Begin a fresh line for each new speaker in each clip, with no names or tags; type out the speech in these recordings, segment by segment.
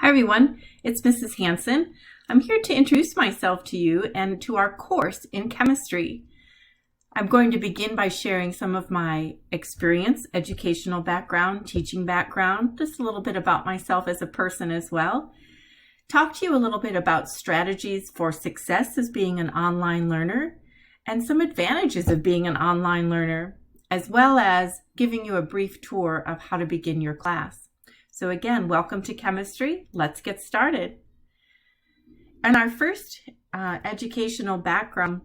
Hi everyone, it's Mrs. Hanson. I'm here to introduce myself to you and to our course in chemistry. I'm going to begin by sharing some of my experience, educational background, teaching background, just a little bit about myself as a person as well. Talk to you a little bit about strategies for success as being an online learner and some advantages of being an online learner, as well as giving you a brief tour of how to begin your class. So again, welcome to chemistry. Let's get started. And our first educational background,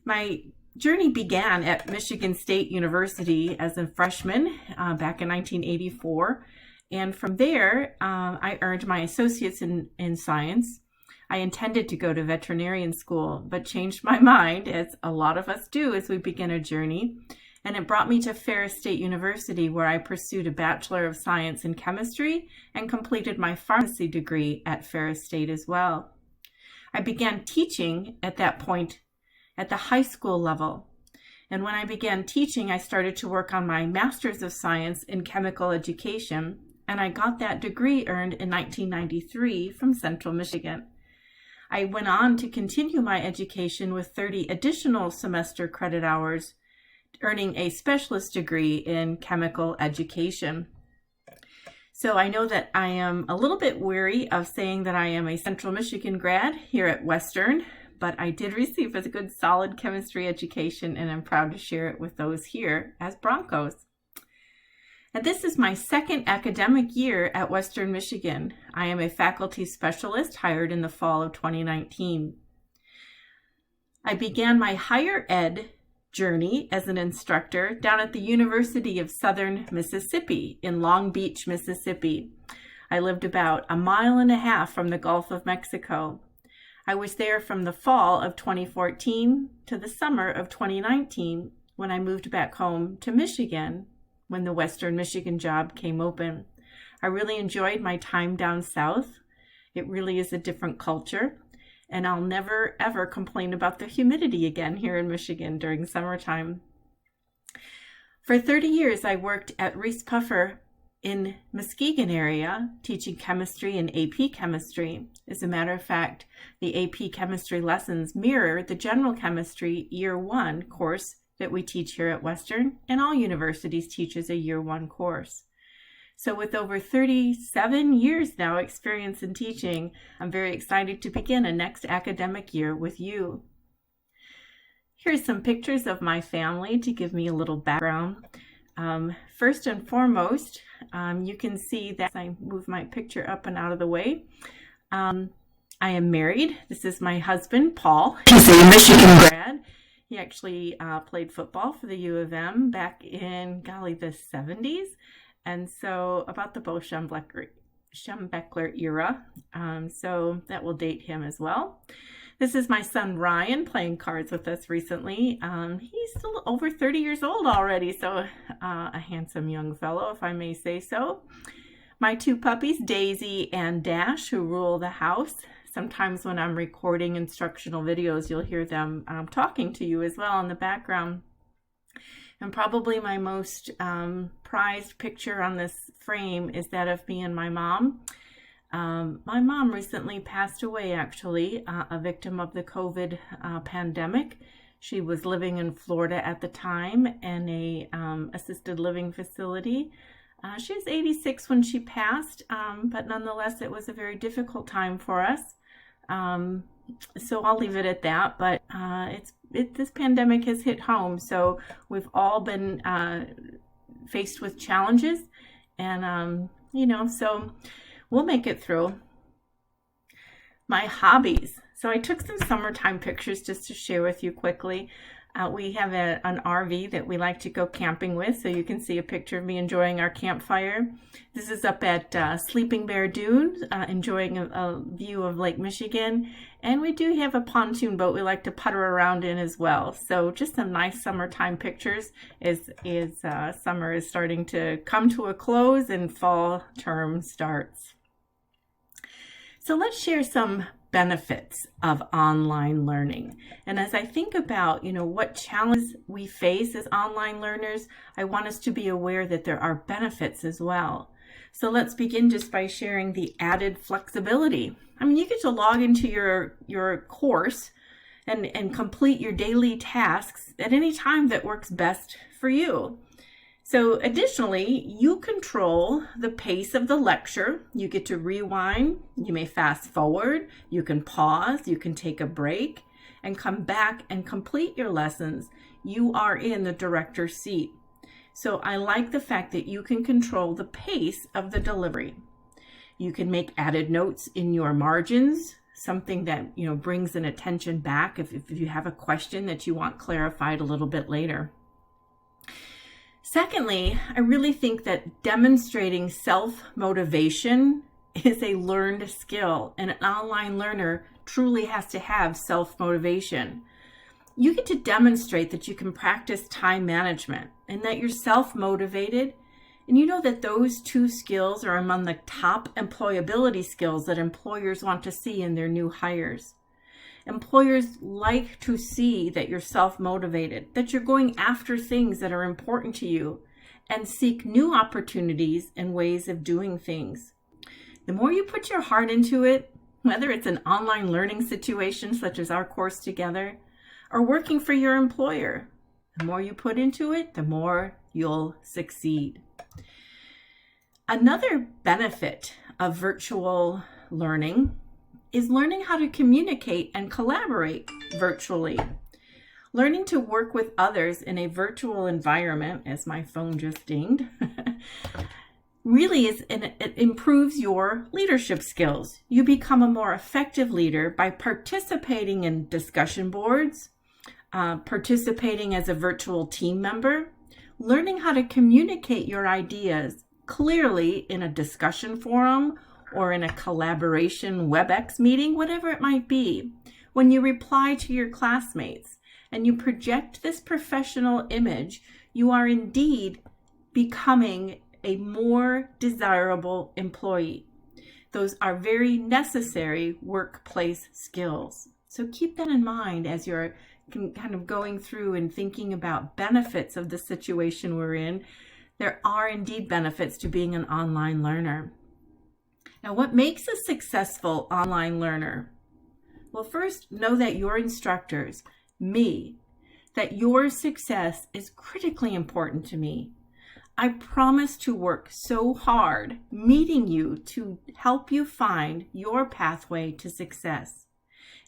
my journey began at Michigan State University as a freshman back in 1984. And from there, I earned my associates in science. I intended to go to veterinarian school, but changed my mind, as a lot of us do as we begin a journey. And it brought me to Ferris State University, where I pursued a Bachelor of Science in Chemistry and completed my pharmacy degree at Ferris State as well. I began teaching at that point at the high school level. And when I began teaching, I started to work on my Master's of Science in Chemical Education, and I got that degree earned in 1993 from Central Michigan. I went on to continue my education with 30 additional semester credit hours, earning a specialist degree in chemical education. So I know that I am a little bit weary of saying that I am a Central Michigan grad here at Western, but I did receive a good solid chemistry education, and I'm proud to share it with those here as Broncos. And this is my second academic year at Western Michigan. I am a faculty specialist hired in the fall of 2019. I began my higher ed journey as an instructor down at the University of Southern Mississippi in Long Beach, Mississippi. I lived about 1.5 miles from the Gulf of Mexico. I was there from the fall of 2014 to the summer of 2019 when I moved back home to Michigan when the Western Michigan job came open. I really enjoyed my time down south. It really is a different culture. And I'll never, ever complain about the humidity again here in Michigan during summertime. For 30 years, I worked at Reese Puffer in Muskegon area, teaching chemistry and AP chemistry. As a matter of fact, the AP chemistry lessons mirror the general chemistry year one course that we teach here at Western, and all universities teach as a year one course. So with over 37 years now experience in teaching, I'm very excited to begin a next academic year with you. Here's some pictures of my family to give me a little background. First and foremost, you can see that I move my picture up and out of the way. I am married. This is my husband, Paul. He's a Michigan grad. He actually played football for the U of M back in, the 70s. And so about the Bo Schembechler era. So that will date him as well. This is my son, Ryan, playing cards with us recently. He's still over 30 years old already, so a handsome young fellow, if I may say so. My two puppies, Daisy and Dash, who rule the house. Sometimes when I'm recording instructional videos, you'll hear them talking to you as well in the background. And probably my most prized picture on this frame is that of me and my mom. My mom recently passed away, actually, a victim of the COVID pandemic. She was living in Florida at the time in a assisted living facility. She was 86 when she passed, but nonetheless, it was a very difficult time for us. So I'll leave it at that, but this pandemic has hit home, so we've all been faced with challenges, and so we'll make it through. My hobbies. So I took some summertime pictures just to share with you quickly. We have an RV that we like to go camping with, so you can see a picture of me enjoying our campfire. This is up at Sleeping Bear Dunes, enjoying a view of Lake Michigan. And we do have a pontoon boat we like to putter around in as well. So just some nice summertime pictures as summer is starting to come to a close and fall term starts. So let's share some benefits of online learning. And as I think about, what challenges we face as online learners, I want us to be aware that there are benefits as well. So let's begin just by sharing the added flexibility. I mean, you get to log into your course and complete your daily tasks at any time that works best for you. So additionally, you control the pace of the lecture. You get to rewind, you may fast forward, you can pause, you can take a break and come back and complete your lessons. You are in the director's seat. So I like the fact that you can control the pace of the delivery. You can make added notes in your margins, something that brings an attention back if you have a question that you want clarified a little bit later. Secondly, I really think that demonstrating self-motivation is a learned skill, and an online learner truly has to have self-motivation. You get to demonstrate that you can practice time management and that you're self-motivated, and you know that those two skills are among the top employability skills that employers want to see in their new hires. Employers like to see that you're self-motivated, that you're going after things that are important to you and seek new opportunities and ways of doing things. The more you put your heart into it, whether it's an online learning situation such as our course together or working for your employer, the more you put into it, the more you'll succeed. Another benefit of virtual learning is learning how to communicate and collaborate virtually. Learning to work with others in a virtual environment, as my phone just dinged, really it improves your leadership skills. You become a more effective leader by participating in discussion boards, participating as a virtual team member, learning how to communicate your ideas clearly in a discussion forum or in a collaboration WebEx meeting, whatever it might be. When you reply to your classmates and you project this professional image, you are indeed becoming a more desirable employee. Those are very necessary workplace skills. So keep that in mind as you're kind of going through and thinking about benefits of the situation we're in. There are indeed benefits to being an online learner. Now, what makes a successful online learner? Well, first, know that your instructors, that your success is critically important to me. I promise to work so hard meeting you to help you find your pathway to success.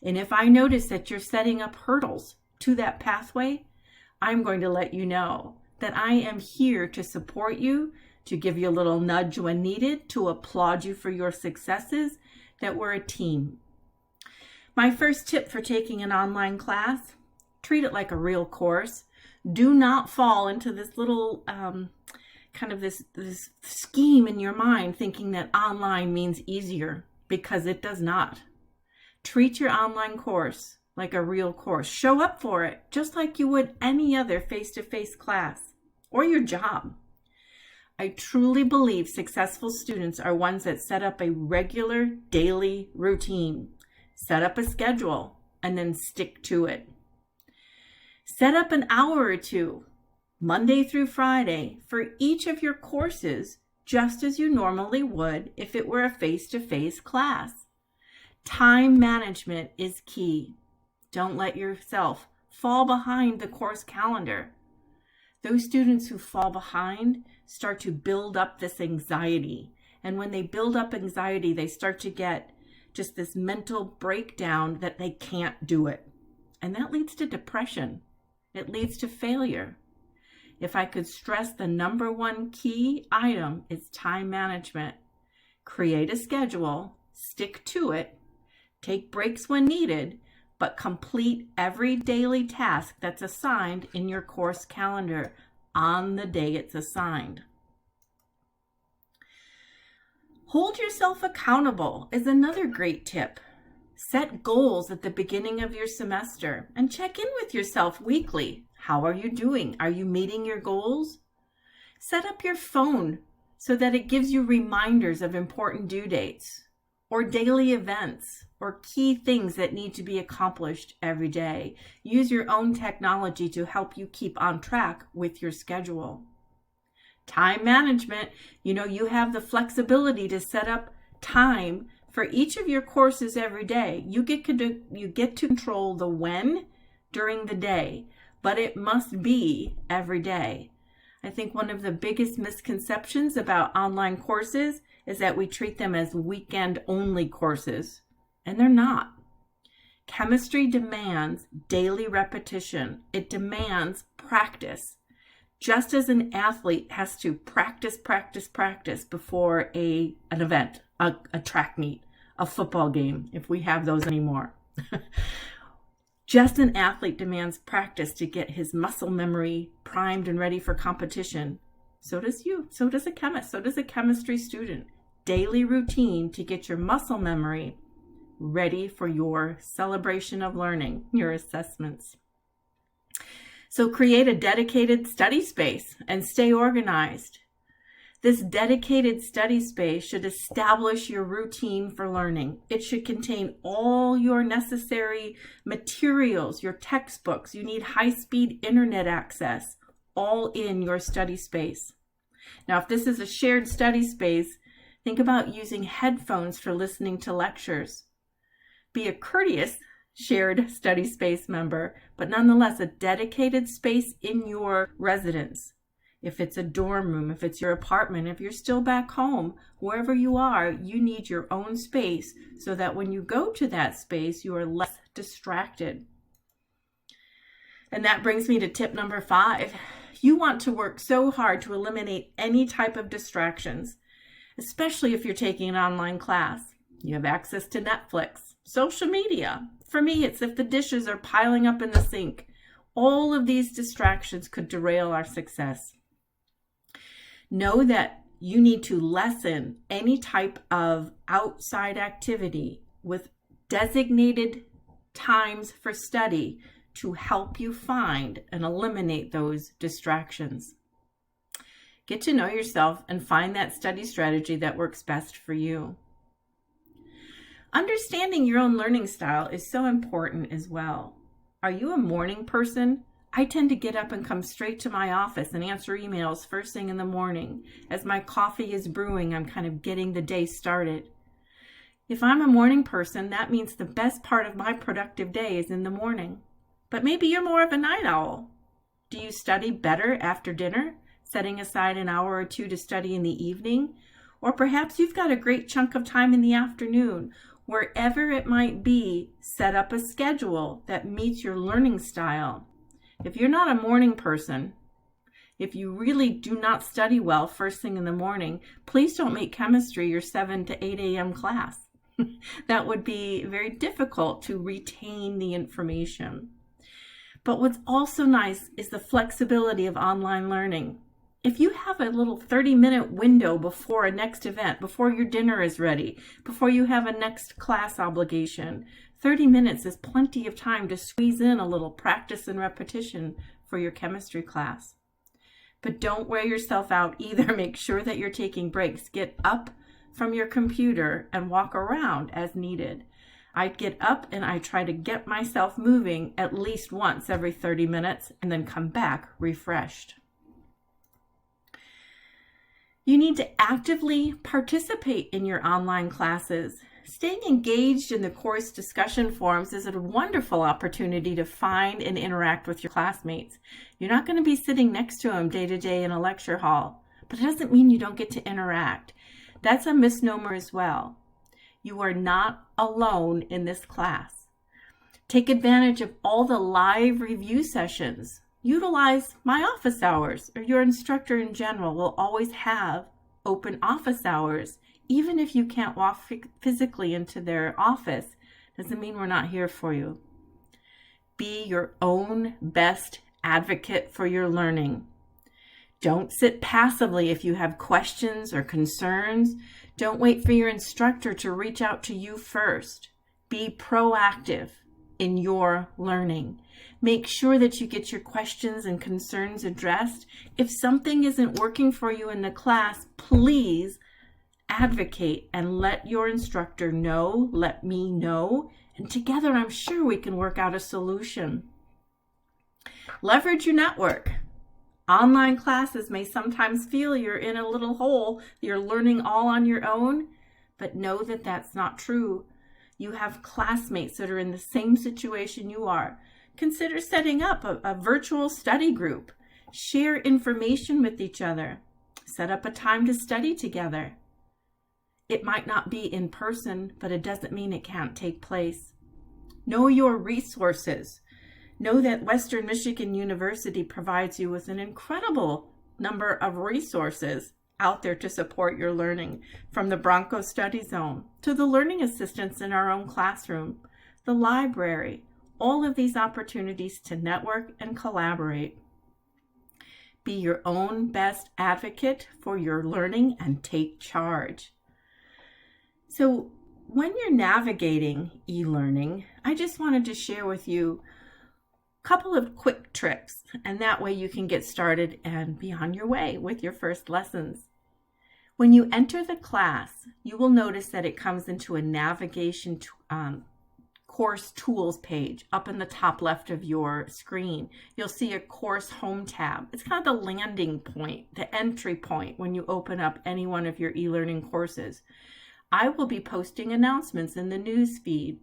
And if I notice that you're setting up hurdles to that pathway, I'm going to let you know that I am here to support you, to give you a little nudge when needed, to applaud you for your successes, that we're a team. My first tip for taking an online class, treat it like a real course. Do not fall into this little this scheme in your mind thinking that online means easier, because it does not. Treat your online course like a real course. Show up for it just like you would any other face-to-face class or your job. I truly believe successful students are ones that set up a regular daily routine, set up a schedule, and then stick to it. Set up an hour or two, Monday through Friday, for each of your courses, just as you normally would if it were a face-to-face class. Time management is key. Don't let yourself fall behind the course calendar. Those students who fall behind start to build up this anxiety. And when they build up anxiety, they start to get just this mental breakdown that they can't do it. And that leads to depression. It leads to failure. If I could stress the number one key item, it's time management. Create a schedule, stick to it, take breaks when needed, but complete every daily task that's assigned in your course calendar on the day it's assigned. Hold yourself accountable is another great tip. Set goals at the beginning of your semester and check in with yourself weekly. How are you doing? Are you meeting your goals? Set up your phone so that it gives you reminders of important due dates or daily events or key things that need to be accomplished every day. Use your own technology to help you keep on track with your schedule. Time management, you have the flexibility to set up time for each of your courses every day. You get to control the when during the day, but it must be every day. I think one of the biggest misconceptions about online courses is that we treat them as weekend-only courses, and they're not. Chemistry demands daily repetition. It demands practice. Just as an athlete has to practice before an event, a track meet, a football game, if we have those anymore. Just an athlete demands practice to get his muscle memory primed and ready for competition. So does you. So does a chemist. So does a chemistry student. Daily routine to get your muscle memory ready for your celebration of learning, your assessments. So create a dedicated study space and stay organized. This dedicated study space should establish your routine for learning. It should contain all your necessary materials, your textbooks. You need high-speed internet access, all in your study space. Now, if this is a shared study space, think about using headphones for listening to lectures. Be a courteous shared study space member, but nonetheless a dedicated space in your residence. If it's a dorm room, if it's your apartment, if you're still back home, wherever you are, you need your own space so that when you go to that space, you are less distracted. And that brings me to tip number 5. You want to work so hard to eliminate any type of distractions, especially if you're taking an online class. You have access to Netflix, social media. For me, it's if the dishes are piling up in the sink. All of these distractions could derail our success. Know that you need to lessen any type of outside activity with designated times for study to help you find and eliminate those distractions. Get to know yourself and find that study strategy that works best for you. Understanding your own learning style is so important as well. Are you a morning person? I tend to get up and come straight to my office and answer emails first thing in the morning. As my coffee is brewing, I'm kind of getting the day started. If I'm a morning person, that means the best part of my productive day is in the morning. But maybe you're more of a night owl. Do you study better after dinner, setting aside an hour or two to study in the evening? Or perhaps you've got a great chunk of time in the afternoon. Wherever it might be, set up a schedule that meets your learning style. If you're not a morning person, if you really do not study well first thing in the morning, please don't make chemistry your 7 to 8 a.m. class. That would be very difficult to retain the information. But what's also nice is the flexibility of online learning. If you have a little 30-minute window before a next event, before your dinner is ready, before you have a next class obligation, 30 minutes is plenty of time to squeeze in a little practice and repetition for your chemistry class. But don't wear yourself out either. Make sure that you're taking breaks. Get up from your computer and walk around as needed. I get up and I try to get myself moving at least once every 30 minutes and then come back refreshed. You need to actively participate in your online classes. Staying engaged in the course discussion forums is a wonderful opportunity to find and interact with your classmates. You're not going to be sitting next to them day to day in a lecture hall, but it doesn't mean you don't get to interact. That's a misnomer as well. You are not alone in this class. Take advantage of all the live review sessions. Utilize my office hours, or your instructor in general will always have open office hours. Even if you can't walk physically into their office, doesn't mean we're not here for you. Be your own best advocate for your learning. Don't sit passively if you have questions or concerns. Don't wait for your instructor to reach out to you first. Be proactive in your learning. Make sure that you get your questions and concerns addressed. If something isn't working for you in the class, please advocate and let your instructor know, let me know, and together I'm sure we can work out a solution. Leverage your network. Online classes may sometimes feel you're in a little hole, you're learning all on your own, but know that that's not true. You have classmates that are in the same situation you are. Consider setting up a virtual study group. Share information with each other. Set up a time to study together. It might not be in person, but it doesn't mean it can't take place. Know your resources. Know that Western Michigan University provides you with an incredible number of resources out there to support your learning, from the Bronco Study Zone to the learning assistants in our own classroom, the library, all of these opportunities to network and collaborate. Be your own best advocate for your learning and take charge. So when you're navigating e-learning, I just wanted to share with you a couple of quick tricks, and that way you can get started and be on your way with your first lessons. When you enter the class, you will notice that it comes into a navigation course tools page up in the top left of your screen. You'll see a course home tab. It's kind of the landing point, the entry point when you open up any one of your e-learning courses. I will be posting announcements in the news feed.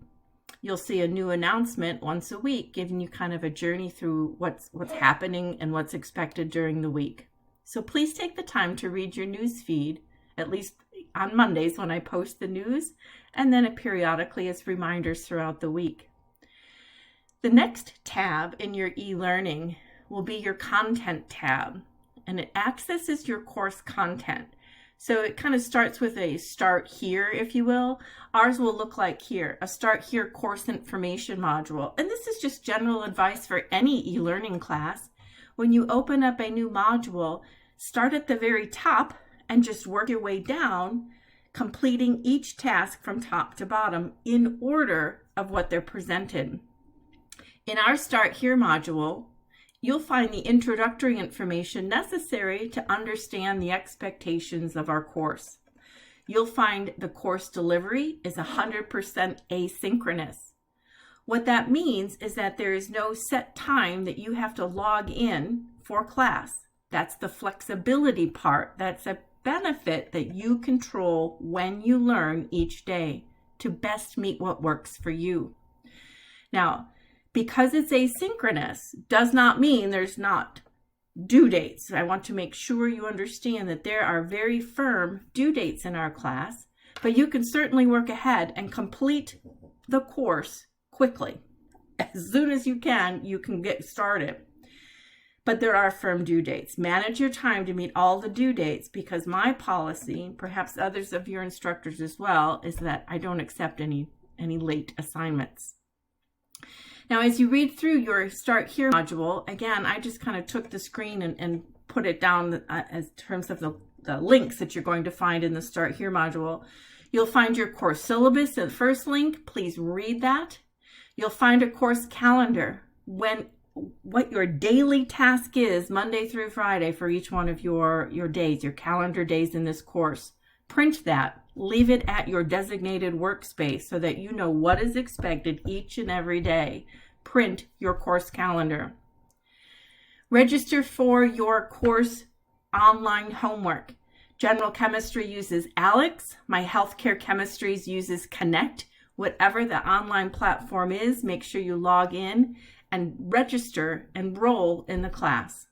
You'll see a new announcement once a week, giving you kind of a journey through what's happening and what's expected during the week. So please take the time to read your news feed, at least on Mondays when I post the news, and then periodically as reminders throughout the week. The next tab in your e-learning will be your content tab, and it accesses your course content. So it kind of starts with a start here, if you will. Ours will look like here, a start here course information module. And this is just general advice for any e-learning class. When you open up a new module, start at the very top and just work your way down, completing each task from top to bottom in order of what they're presented. In our Start Here module, you'll find the introductory information necessary to understand the expectations of our course. You'll find the course delivery is 100% asynchronous. What that means is that there is no set time that you have to log in for class. That's the flexibility part. That's a benefit that you control when you learn each day to best meet what works for you. Now, because it's asynchronous does not mean there's not due dates. I want to make sure you understand that there are very firm due dates in our class, but you can certainly work ahead and complete the course quickly. As soon as you can get started. But there are firm due dates. Manage your time to meet all the due dates, because my policy, perhaps others of your instructors as well, is that I don't accept any late assignments. Now, as you read through your Start Here module, again, I just kind of took the screen and put it down as terms of the links that you're going to find in the Start Here module. You'll find your course syllabus in the first link. Please read that. You'll find a course calendar, what your daily task is Monday through Friday for each one of your days, your calendar days in this course. Print that. Leave it at your designated workspace so that you know what is expected each and every day. Print your course calendar. Register for your course online homework. General Chemistry uses Alex. My Healthcare Chemistries uses Connect. Whatever the online platform is, make sure you log in and register, enroll in the class.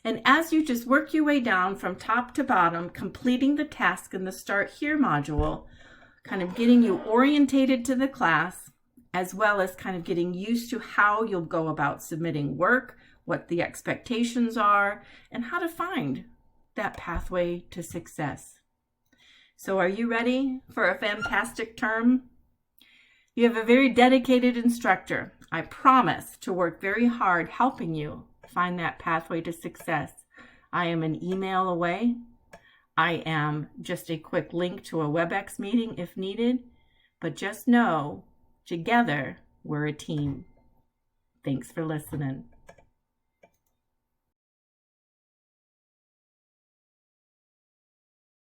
And as you just work your way down from top to bottom, completing the task in the Start Here module, kind of getting you orientated to the class, as well as kind of getting used to how you'll go about submitting work, what the expectations are, and how to find that pathway to success. So are you ready for a fantastic term? You have a very dedicated instructor. I promise to work very hard helping you find that pathway to success. I am an email away. I am just a quick link to a WebEx meeting if needed. But just know, together, we're a team. Thanks for listening.